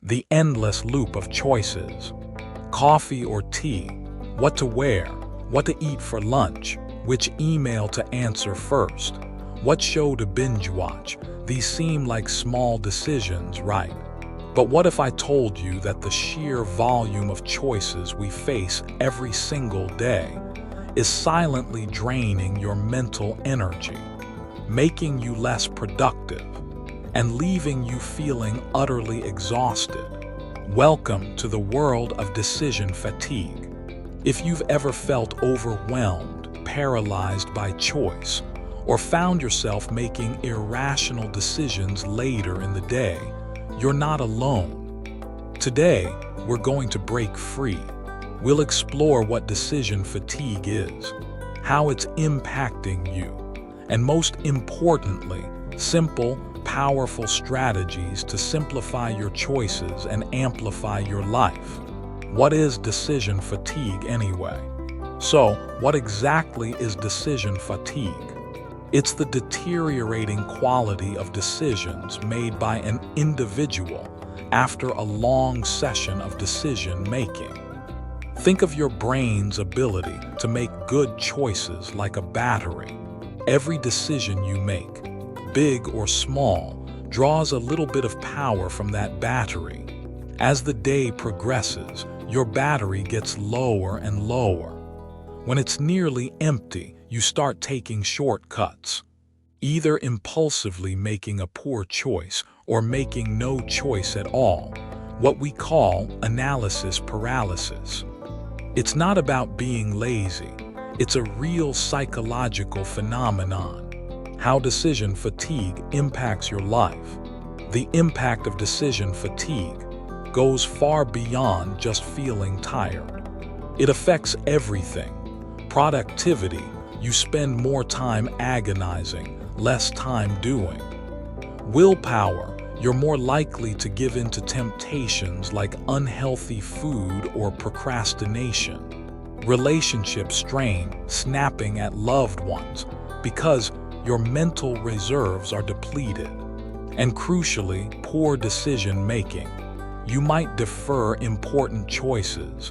The endless loop of choices. Coffee or tea, what to wear, what to eat for lunch, which email to answer first, what show to binge watch. These seem like small decisions, right? But what if I told you that the sheer volume of choices we face every single day is silently draining your mental energy, making you less productive, and leaving you feeling utterly exhausted? Welcome to the world of decision fatigue. If you've ever felt overwhelmed, paralyzed by choice, or found yourself making irrational decisions later in the day, you're not alone. Today, we're going to break free. We'll explore what decision fatigue is, how it's impacting you, and most importantly, simple, powerful strategies to simplify your choices and amplify your life. What is decision fatigue anyway? So, what exactly is decision fatigue? It's the deteriorating quality of decisions made by an individual after a long session of decision making. Think of your brain's ability to make good choices like a battery. Every decision you make, big or small, draws a little bit of power from that battery. As the day progresses, your battery gets lower and lower. When it's nearly empty, you start taking shortcuts, either impulsively making a poor choice or making no choice at all, what we call analysis paralysis. It's not about being lazy, it's a real psychological phenomenon. How decision fatigue impacts your life. The impact of decision fatigue goes far beyond just feeling tired. It affects everything. Productivity, you spend more time agonizing, less time doing. Willpower, you're more likely to give in to temptations like unhealthy food or procrastination. Relationship strain, snapping at loved ones, because your mental reserves are depleted. And crucially, poor decision making. You might defer important choices,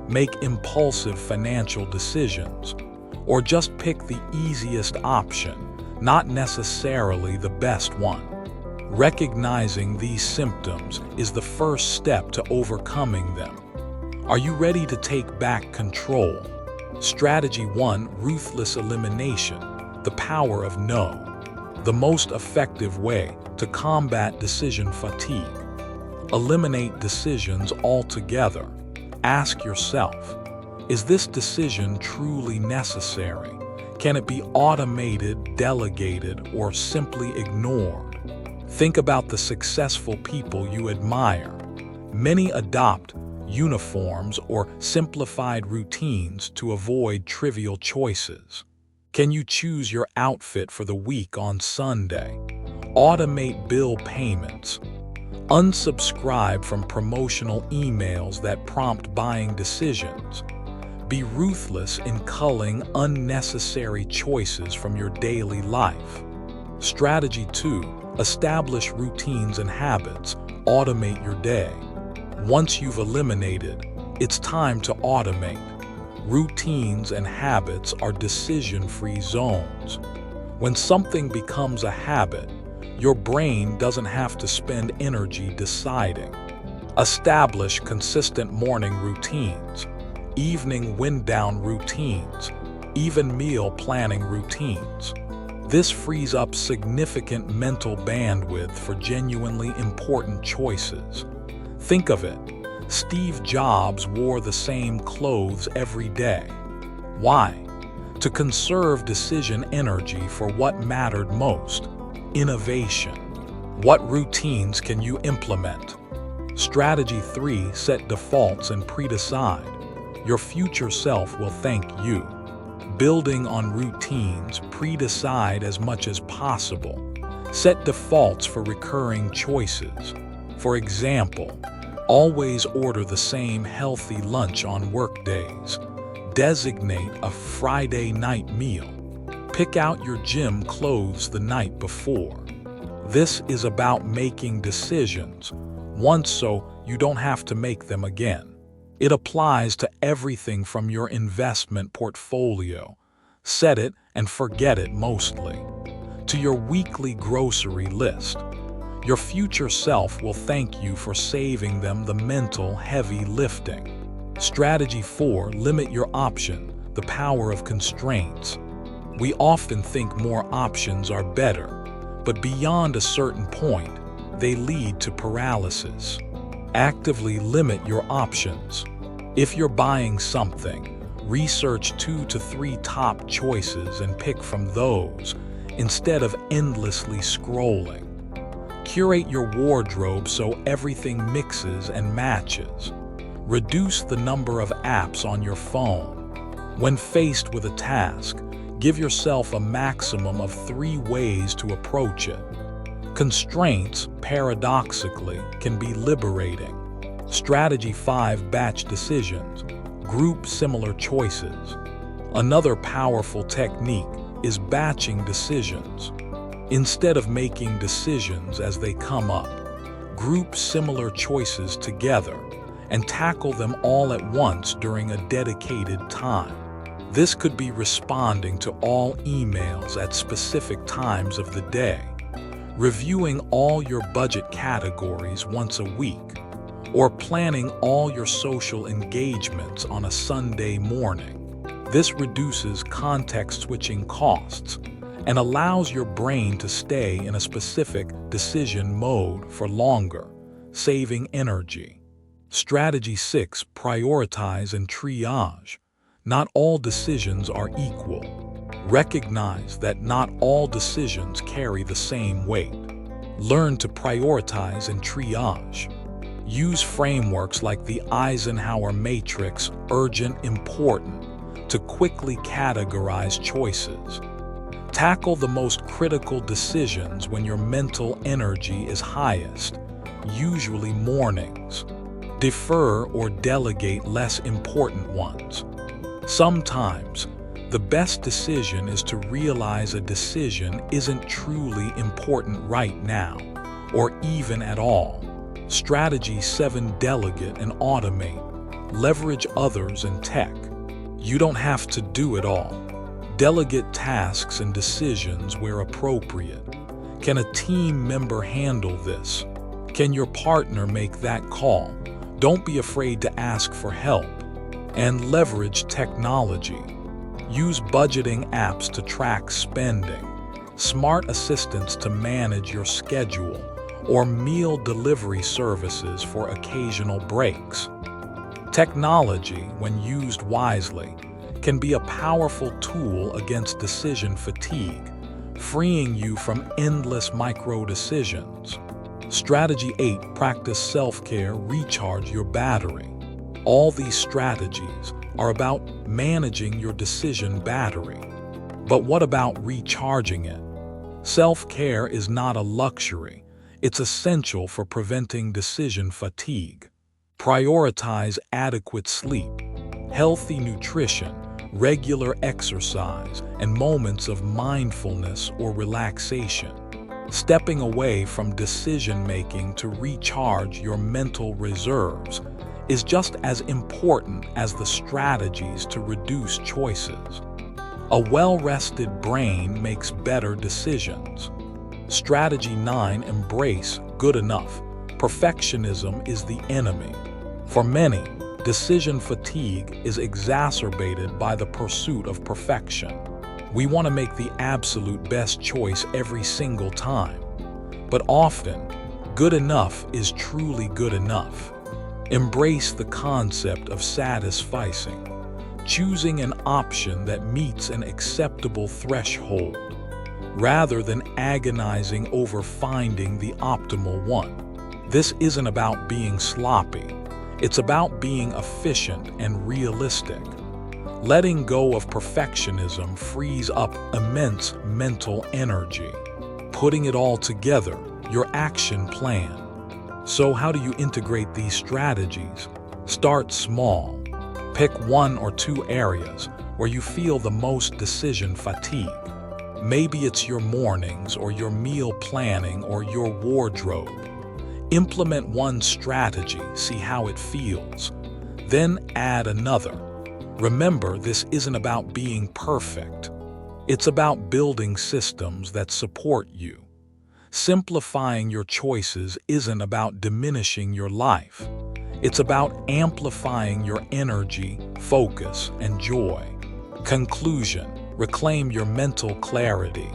make impulsive financial decisions, or just pick the easiest option, not necessarily the best one. Recognizing these symptoms is the first step to overcoming them. Are you ready to take back control? Strategy 1: Ruthless elimination. The power of no. The most effective way to combat decision fatigue. Eliminate decisions altogether. Ask yourself, is this decision truly necessary? Can it be automated, delegated, or simply ignored? Think about the successful people you admire. Many adopt uniforms or simplified routines to avoid trivial choices. Can you choose your outfit for the week on Sunday? Automate bill payments. Unsubscribe from promotional emails that prompt buying decisions. Be ruthless in culling unnecessary choices from your daily life. Strategy 2: Establish routines and habits. Automate your day. Once you've eliminated, it's time to automate. Routines and habits are decision-free zones. When something becomes a habit, your brain doesn't have to spend energy deciding. Establish consistent morning routines, evening wind-down routines, even meal planning routines. This frees up significant mental bandwidth for genuinely important choices. Think of it. Steve Jobs wore the same clothes every day. Why? To conserve decision energy for what mattered most: innovation. What routines can you implement? Strategy 3: Set defaults and pre-decide. Your future self will thank you. Building on routines, pre-decide as much as possible. Set defaults for recurring choices. For example, always order the same healthy lunch on work days. Designate a Friday night meal. Pick out your gym clothes the night before. This is about making decisions, once so you don't have to make them again. It applies to everything from your investment portfolio, set it and forget it mostly, to your weekly grocery list. Your future self will thank you for saving them the mental heavy lifting. Strategy 4. Limit your option, the power of constraints. We often think more options are better, but beyond a certain point, they lead to paralysis. Actively limit your options. If you're buying something, research 2 to 3 top choices and pick from those, instead of endlessly scrolling. Curate your wardrobe so everything mixes and matches. Reduce the number of apps on your phone. When faced with a task, give yourself a maximum of 3 ways to approach it. Constraints, paradoxically, can be liberating. Strategy 5. Batch decisions. Group similar choices. Another powerful technique is batching decisions. Instead of making decisions as they come up, group similar choices together and tackle them all at once during a dedicated time. This could be responding to all emails at specific times of the day, reviewing all your budget categories once a week, or planning all your social engagements on a Sunday morning. This reduces context-switching costs and allows your brain to stay in a specific decision mode for longer, saving energy. Strategy 6. Prioritize and triage. Not all decisions are equal. Recognize that not all decisions carry the same weight. Learn to prioritize and triage. Use frameworks like the Eisenhower matrix, urgent, important, to quickly categorize choices. Tackle the most critical decisions when your mental energy is highest, usually mornings. Defer or delegate less important ones. Sometimes, the best decision is to realize a decision isn't truly important right now, or even at all. Strategy 7. Delegate and automate. Leverage others and tech. You don't have to do it all. Delegate tasks and decisions where appropriate. Can a team member handle this? Can your partner make that call? Don't be afraid to ask for help. And leverage technology. Use budgeting apps to track spending, smart assistants to manage your schedule, or meal delivery services for occasional breaks. Technology, when used wisely, can be a powerful tool against decision fatigue, freeing you from endless micro-decisions. Strategy 8. Practice self-care, recharge your battery. All these strategies are about managing your decision battery. But what about recharging it? Self-care is not a luxury. It's essential for preventing decision fatigue. Prioritize adequate sleep, healthy nutrition, regular exercise, and moments of mindfulness or relaxation. Stepping away from decision-making to recharge your mental reserves is just as important as the strategies to reduce choices. A well-rested brain makes better decisions. Strategy 9. Embrace good enough. Perfectionism is the enemy. For many, decision fatigue is exacerbated by the pursuit of perfection. We want to make the absolute best choice every single time. But often, good enough is truly good enough. Embrace the concept of satisficing, choosing an option that meets an acceptable threshold, rather than agonizing over finding the optimal one. This isn't about being sloppy. It's about being efficient and realistic. Letting go of perfectionism frees up immense mental energy. Putting it all together, your action plan. So how do you integrate these strategies? Start small. Pick 1 or 2 areas where you feel the most decision fatigue. Maybe it's your mornings or your meal planning or your wardrobe. Implement one strategy, see how it feels. Then add another. Remember, this isn't about being perfect. It's about building systems that support you. Simplifying your choices isn't about diminishing your life. It's about amplifying your energy, focus, and joy. Conclusion: reclaim your mental clarity.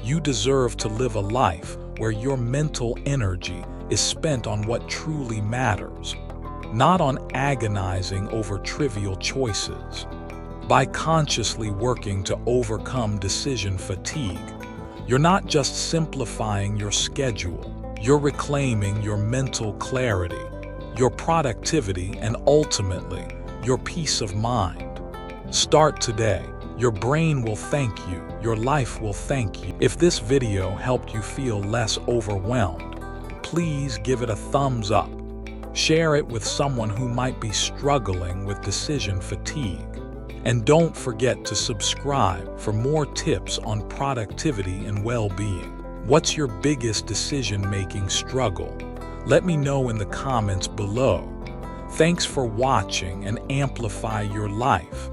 You deserve to live a life where your mental energy is spent on what truly matters, not on agonizing over trivial choices. By consciously working to overcome decision fatigue, you're not just simplifying your schedule, you're reclaiming your mental clarity, your productivity, and ultimately, your peace of mind. Start today. Your brain will thank you. Your life will thank you. If this video helped you feel less overwhelmed, please give it a thumbs up. Share it with someone who might be struggling with decision fatigue. And don't forget to subscribe for more tips on productivity and well-being. What's your biggest decision-making struggle? Let me know in the comments below. Thanks for watching and amplify your life.